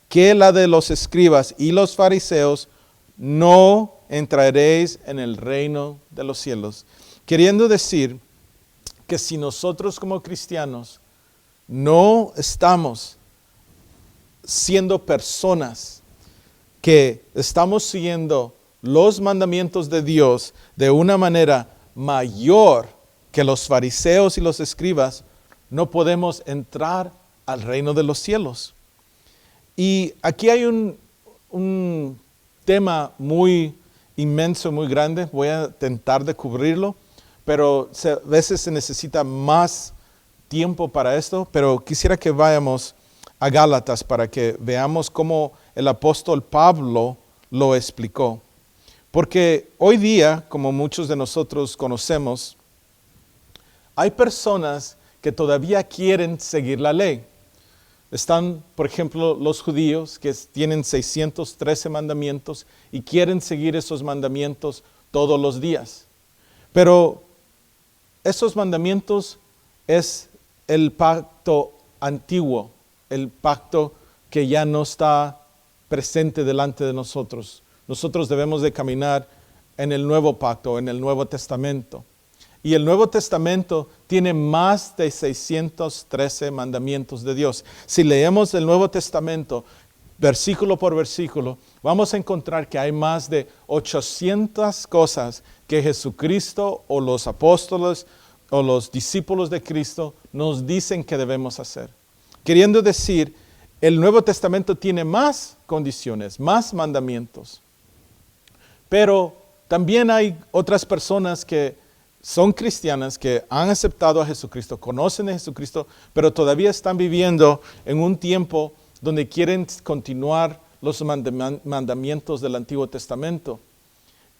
que la de los escribas y los fariseos, no entraréis en el reino de los cielos. Queriendo decir que si nosotros como cristianos no estamos siendo personas que estamos siguiendo los mandamientos de Dios de una manera mayor que los fariseos y los escribas, no podemos entrar al reino de los cielos. Y aquí hay un tema muy inmenso, muy grande. Voy a intentar de cubrirlo, pero a veces se necesita más tiempo para esto, pero quisiera que vayamos a Gálatas para que veamos cómo el apóstol Pablo lo explicó. Porque hoy día, como muchos de nosotros conocemos, hay personas que todavía quieren seguir la ley. Están, por ejemplo, los judíos que tienen 613 mandamientos y quieren seguir esos mandamientos todos los días. Pero esos mandamientos es el pacto antiguo, el pacto que ya no está presente delante de nosotros. Nosotros debemos de caminar en el nuevo pacto, en el Nuevo Testamento. Y el Nuevo Testamento tiene más de 613 mandamientos de Dios. Si leemos el Nuevo Testamento, versículo por versículo, vamos a encontrar que hay más de 800 cosas que Jesucristo o los apóstoles o los discípulos de Cristo nos dicen que debemos hacer. Queriendo decir, el Nuevo Testamento tiene más condiciones, más mandamientos. Pero también hay otras personas que son cristianas, que han aceptado a Jesucristo, conocen a Jesucristo, pero todavía están viviendo en un tiempo donde quieren continuar los mandamientos del Antiguo Testamento.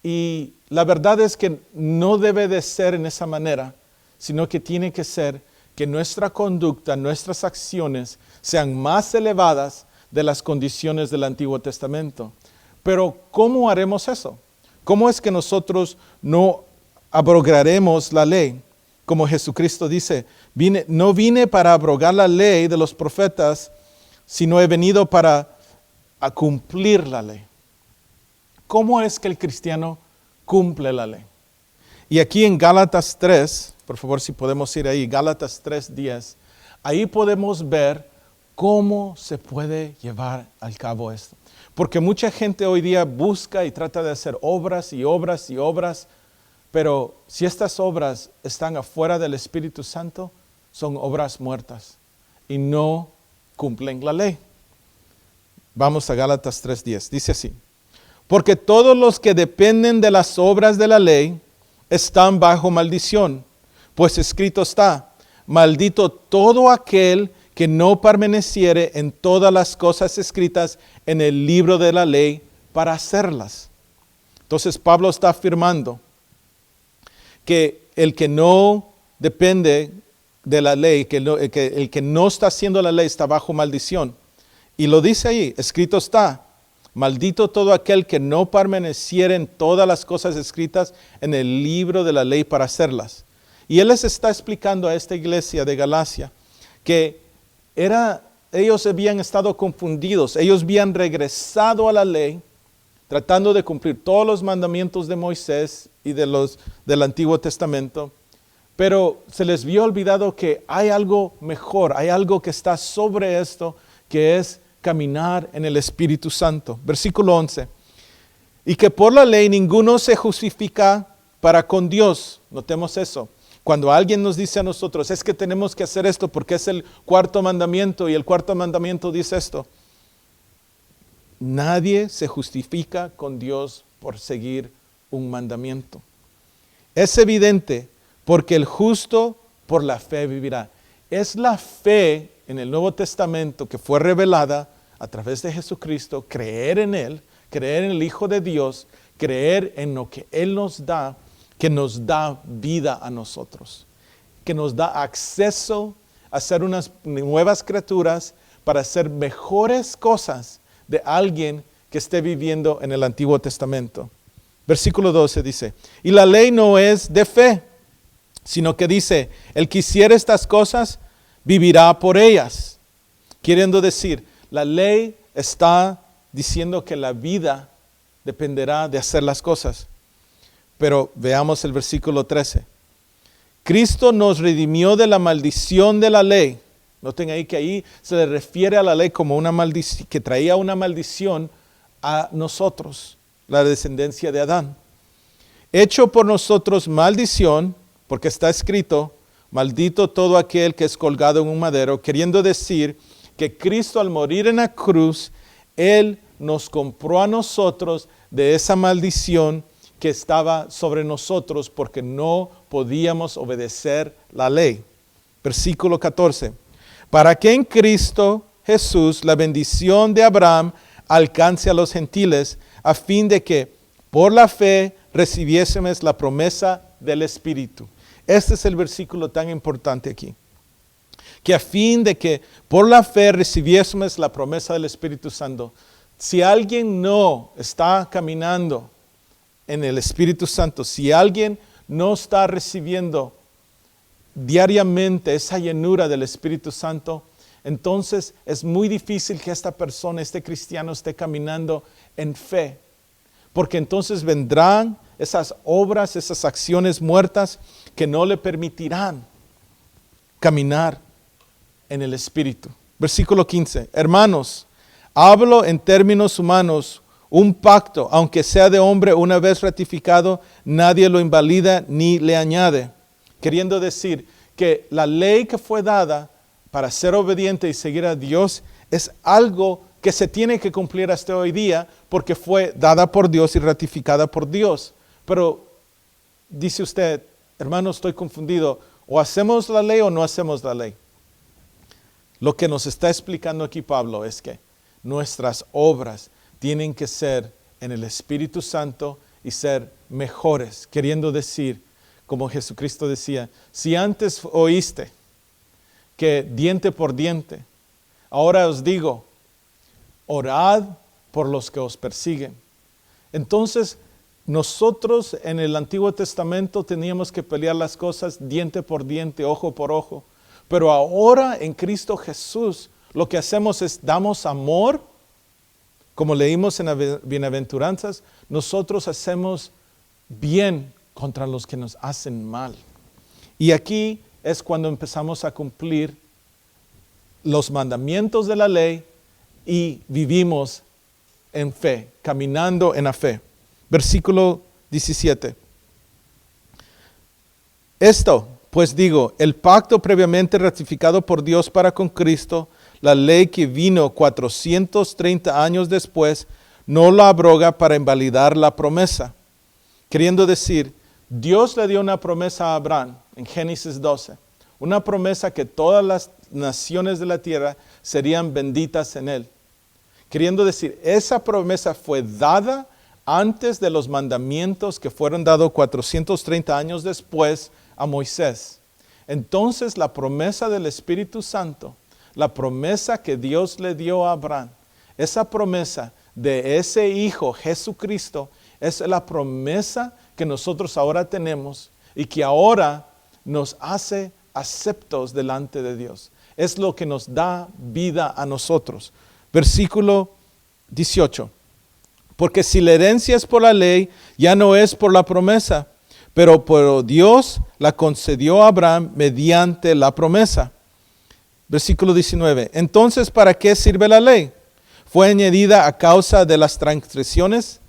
Y la verdad es que no debe de ser en esa manera, sino que tiene que ser que nuestra conducta, nuestras acciones sean más elevadas de las condiciones del Antiguo Testamento. Pero ¿cómo haremos eso? ¿Cómo es que nosotros no abrogaremos la ley? Como Jesucristo dice, no vine para abrogar la ley de los profetas, sino he venido para cumplir la ley. ¿Cómo es que el cristiano cumple la ley? Y aquí en Gálatas 3, por favor si podemos ir ahí, Gálatas 3:10, ahí podemos ver cómo se puede llevar al cabo esto. Porque mucha gente hoy día busca y trata de hacer obras y obras y obras, pero si estas obras están afuera del Espíritu Santo, son obras muertas y no cumplen la ley. Vamos a Gálatas 3:10, dice así: porque todos los que dependen de las obras de la ley están bajo maldición, pues escrito está, maldito todo aquel que no permaneciere en todas las cosas escritas en el libro de la ley para hacerlas. Entonces Pablo está afirmando que el que no depende de la ley, el que no está haciendo la ley está bajo maldición. Y lo dice ahí, escrito está, maldito todo aquel que no permaneciere en todas las cosas escritas en el libro de la ley para hacerlas. Y él les está explicando a esta iglesia de Galacia que ellos habían estado confundidos, ellos habían regresado a la ley, tratando de cumplir todos los mandamientos de Moisés y del Antiguo Testamento, pero se les vio olvidado que hay algo mejor, hay algo que está sobre esto, que es caminar en el Espíritu Santo. Versículo 11. Y que por la ley ninguno se justifica para con Dios. Notemos eso. Cuando alguien nos dice a nosotros, es que tenemos que hacer esto porque es el cuarto mandamiento y el cuarto mandamiento dice esto. Nadie se justifica con Dios por seguir un mandamiento. Es evidente porque el justo por la fe vivirá. Es la fe en el Nuevo Testamento que fue revelada a través de Jesucristo, creer en Él, creer en el Hijo de Dios, creer en lo que Él nos da, que nos da vida a nosotros, que nos da acceso a ser unas nuevas criaturas para hacer mejores cosas de alguien que esté viviendo en el Antiguo Testamento. Versículo 12 dice, y la ley no es de fe, sino que dice, el que hiciere estas cosas, vivirá por ellas. Queriendo decir, la ley está diciendo que la vida dependerá de hacer las cosas. Pero veamos el versículo 13. Cristo nos redimió de la maldición de la ley. Noten ahí que ahí se le refiere a la ley como una maldición, que traía una maldición a nosotros, la descendencia de Adán. Hecho por nosotros maldición, porque está escrito, maldito todo aquel que es colgado en un madero, queriendo decir que Cristo al morir en la cruz, Él nos compró a nosotros de esa maldición que estaba sobre nosotros porque no podíamos obedecer la ley. Versículo 14. Para que en Cristo Jesús la bendición de Abraham alcance a los gentiles, a fin de que por la fe recibiésemos la promesa del Espíritu. Este es el versículo tan importante aquí. Que a fin de que por la fe recibiésemos la promesa del Espíritu Santo. Si alguien no está caminando en el Espíritu Santo, si alguien no está recibiendo diariamente esa llenura del Espíritu Santo, entonces es muy difícil que esta persona, este cristiano, esté caminando en fe. Porque entonces vendrán esas obras, esas acciones muertas que no le permitirán caminar en el Espíritu. Versículo 15. Hermanos, hablo en términos humanos, un pacto, aunque sea de hombre una vez ratificado, nadie lo invalida ni le añade. Queriendo decir que la ley que fue dada para ser obediente y seguir a Dios es algo que se tiene que cumplir hasta hoy día porque fue dada por Dios y ratificada por Dios. Pero dice usted, hermano, estoy confundido, o hacemos la ley o no hacemos la ley. Lo que nos está explicando aquí Pablo es que nuestras obras tienen que ser en el Espíritu Santo y ser mejores, queriendo decir, como Jesucristo decía, si antes oíste que diente por diente, ahora os digo, orad por los que os persiguen. Entonces, nosotros en el Antiguo Testamento teníamos que pelear las cosas diente por diente, ojo por ojo. Pero ahora en Cristo Jesús, lo que hacemos es damos amor, como leímos en las bienaventuranzas, nosotros hacemos bien contra los que nos hacen mal. Y aquí es cuando empezamos a cumplir los mandamientos de la ley y vivimos en fe, caminando en la fe. Versículo 17. Esto, pues digo, el pacto previamente ratificado por Dios para con Cristo, la ley que vino 430 años después, no la abroga para invalidar la promesa. Queriendo decir, Dios le dio una promesa a Abraham en Génesis 12, una promesa que todas las naciones de la tierra serían benditas en él. Queriendo decir, esa promesa fue dada antes de los mandamientos que fueron dados 430 años después a Moisés. Entonces la promesa del Espíritu Santo, la promesa que Dios le dio a Abraham, esa promesa de ese Hijo Jesucristo, es la promesa que nosotros ahora tenemos y que ahora nos hace aceptos delante de Dios. Es lo que nos da vida a nosotros. Versículo 18. Porque si la herencia es por la ley, ya no es por la promesa, pero Dios la concedió a Abraham mediante la promesa. Versículo 19. Entonces, ¿para qué sirve la ley? Fue añadida a causa de las transgresiones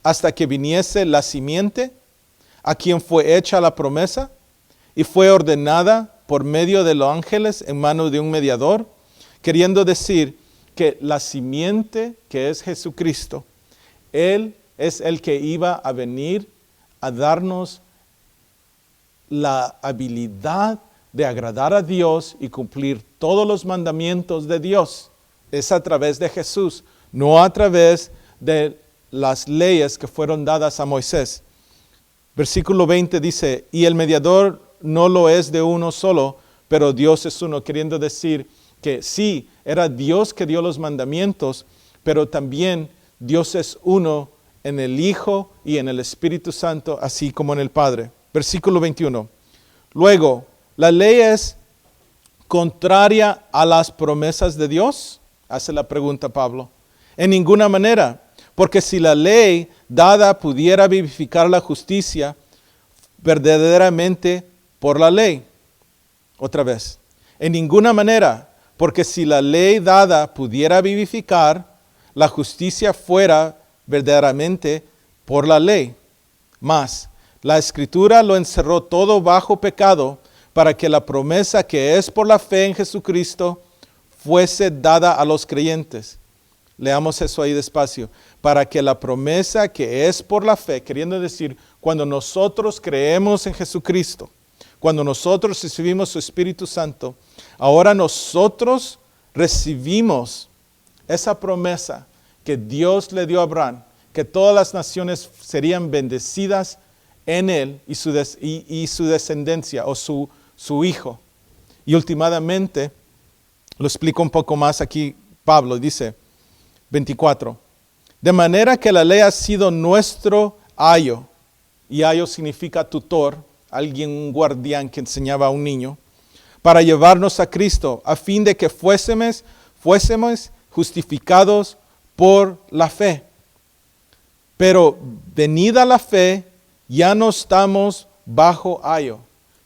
hasta que viniese la simiente, a quien fue hecha la promesa, y fue ordenada por medio de los ángeles en mano de un mediador, queriendo decir que la simiente que es Jesucristo, Él es el que iba a venir a darnos la habilidad de agradar a Dios y cumplir todos los mandamientos de Dios. Es a través de Jesús, no a través de las leyes que fueron dadas a Moisés. Versículo 20 dice, y el mediador no lo es de uno solo, pero Dios es uno, queriendo decir que sí, era Dios que dio los mandamientos, pero también Dios es uno en el Hijo y en el Espíritu Santo, así como en el Padre. Versículo 21. Luego, ¿la ley es contraria a las promesas de Dios? Hace la pregunta Pablo. En ninguna manera, porque si la ley dada pudiera vivificar la justicia, verdaderamente por la ley. Otra vez. En ninguna manera, porque si la ley dada pudiera vivificar, la justicia fuera verdaderamente por la ley. Mas, la Escritura lo encerró todo bajo pecado para que la promesa que es por la fe en Jesucristo fuese dada a los creyentes. Leamos eso ahí despacio. Para que la promesa que es por la fe, queriendo decir, cuando nosotros creemos en Jesucristo, cuando nosotros recibimos su Espíritu Santo, ahora nosotros recibimos esa promesa que Dios le dio a Abraham, que todas las naciones serían bendecidas en él y su descendencia o su hijo. Y últimamente, lo explico un poco más aquí, Pablo dice, 24, de manera que la ley ha sido nuestro ayo, y ayo significa tutor, alguien, un guardián que enseñaba a un niño, para llevarnos a Cristo, a fin de que fuésemos justificados por la fe. Pero venida la fe, ya no estamos bajo ayo,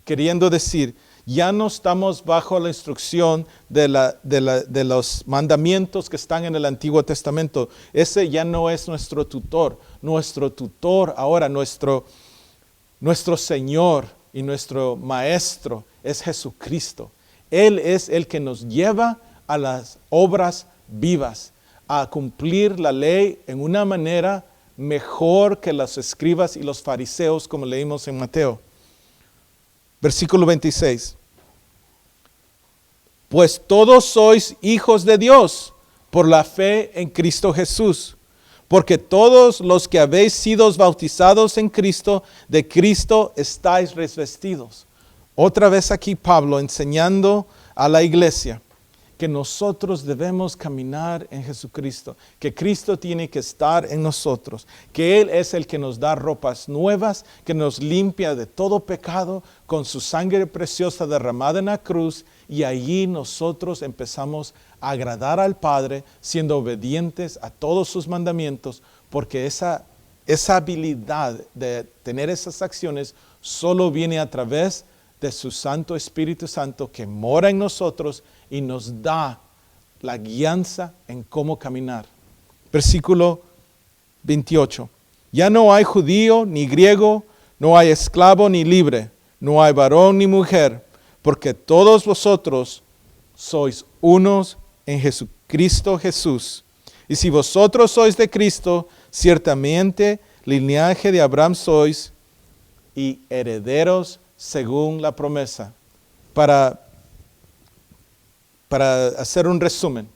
queriendo decir, ya no estamos bajo la instrucción de los mandamientos que están en el Antiguo Testamento. Ese ya no es nuestro tutor. Nuestro tutor ahora, nuestro Señor y nuestro Maestro es Jesucristo. Él es el que nos lleva a las obras vivas, a cumplir la ley en una manera mejor que los escribas y los fariseos, como leímos en Mateo. Versículo 26. Pues todos sois hijos de Dios por la fe en Cristo Jesús. Porque todos los que habéis sido bautizados en Cristo, de Cristo estáis revestidos. Otra vez aquí Pablo enseñando a la iglesia que nosotros debemos caminar en Jesucristo, que Cristo tiene que estar en nosotros, que Él es el que nos da ropas nuevas, que nos limpia de todo pecado con su sangre preciosa derramada en la cruz, y allí nosotros empezamos a agradar al Padre, siendo obedientes a todos sus mandamientos, porque esa habilidad de tener esas acciones solo viene a través de su Santo Espíritu Santo que mora en nosotros y nos da la guianza en cómo caminar. Versículo 28. Ya no hay judío ni griego, no hay esclavo ni libre, no hay varón ni mujer, porque todos vosotros sois unos en Jesucristo Jesús. Y si vosotros sois de Cristo, ciertamente linaje de Abraham sois y herederos según la promesa. Para hacer un resumen,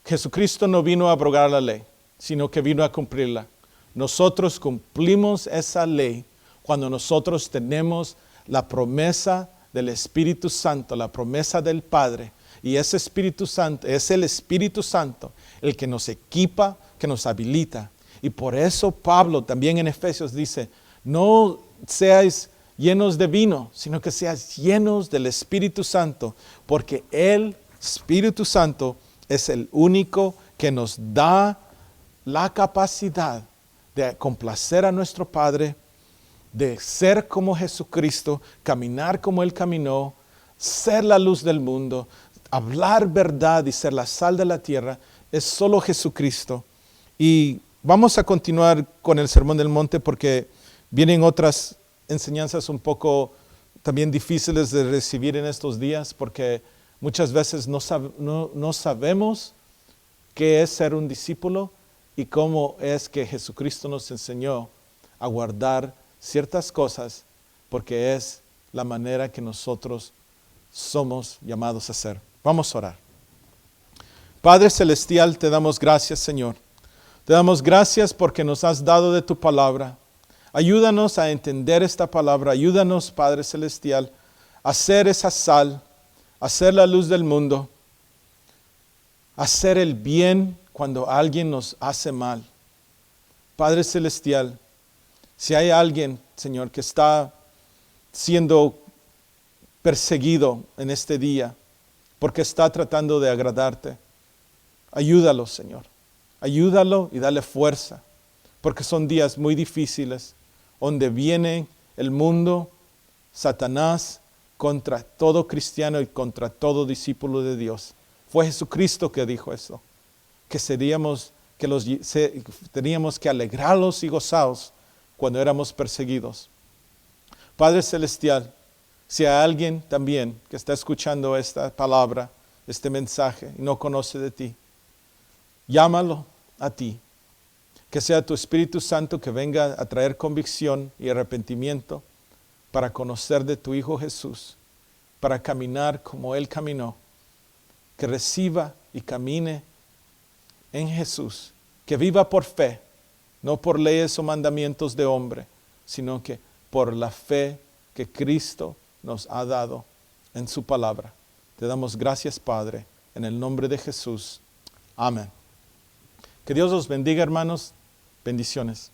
Jesucristo no vino a abrogar la ley, sino que vino a cumplirla. Nosotros cumplimos esa ley cuando nosotros tenemos la promesa del Espíritu Santo, la promesa del Padre. Y ese Espíritu Santo es el Espíritu Santo el que nos equipa, que nos habilita. Y por eso Pablo también en Efesios dice, no seáis llenos de vino, sino que seas llenos del Espíritu Santo, porque el Espíritu Santo es el único que nos da la capacidad de complacer a nuestro Padre, de ser como Jesucristo, caminar como Él caminó, ser la luz del mundo, hablar verdad y ser la sal de la tierra. Es solo Jesucristo. Y vamos a continuar con el Sermón del Monte porque vienen otras enseñanzas un poco también difíciles de recibir en estos días, porque muchas veces no sabemos qué es ser un discípulo y cómo es que Jesucristo nos enseñó a guardar ciertas cosas, porque es la manera que nosotros somos llamados a ser. Vamos a orar. Padre Celestial, te damos gracias, Señor. Te damos gracias porque nos has dado de tu palabra. Ayúdanos a entender esta palabra. Ayúdanos, Padre Celestial, a ser esa sal, a ser la luz del mundo, a hacer el bien cuando alguien nos hace mal. Padre Celestial, si hay alguien, Señor, que está siendo perseguido en este día porque está tratando de agradarte, ayúdalo, Señor. Ayúdalo y dale fuerza, porque son días muy difíciles, donde viene el mundo, Satanás, contra todo cristiano y contra todo discípulo de Dios. Fue Jesucristo que dijo eso, que teníamos que alegrarlos y gozarnos cuando éramos perseguidos. Padre Celestial, si hay alguien también que está escuchando esta palabra, este mensaje, y no conoce de ti, llámalo a ti. Que sea tu Espíritu Santo que venga a traer convicción y arrepentimiento para conocer de tu Hijo Jesús, para caminar como Él caminó, que reciba y camine en Jesús, que viva por fe, no por leyes o mandamientos de hombre, sino que por la fe que Cristo nos ha dado en su palabra. Te damos gracias, Padre, en el nombre de Jesús. Amén. Que Dios los bendiga, hermanos. Bendiciones.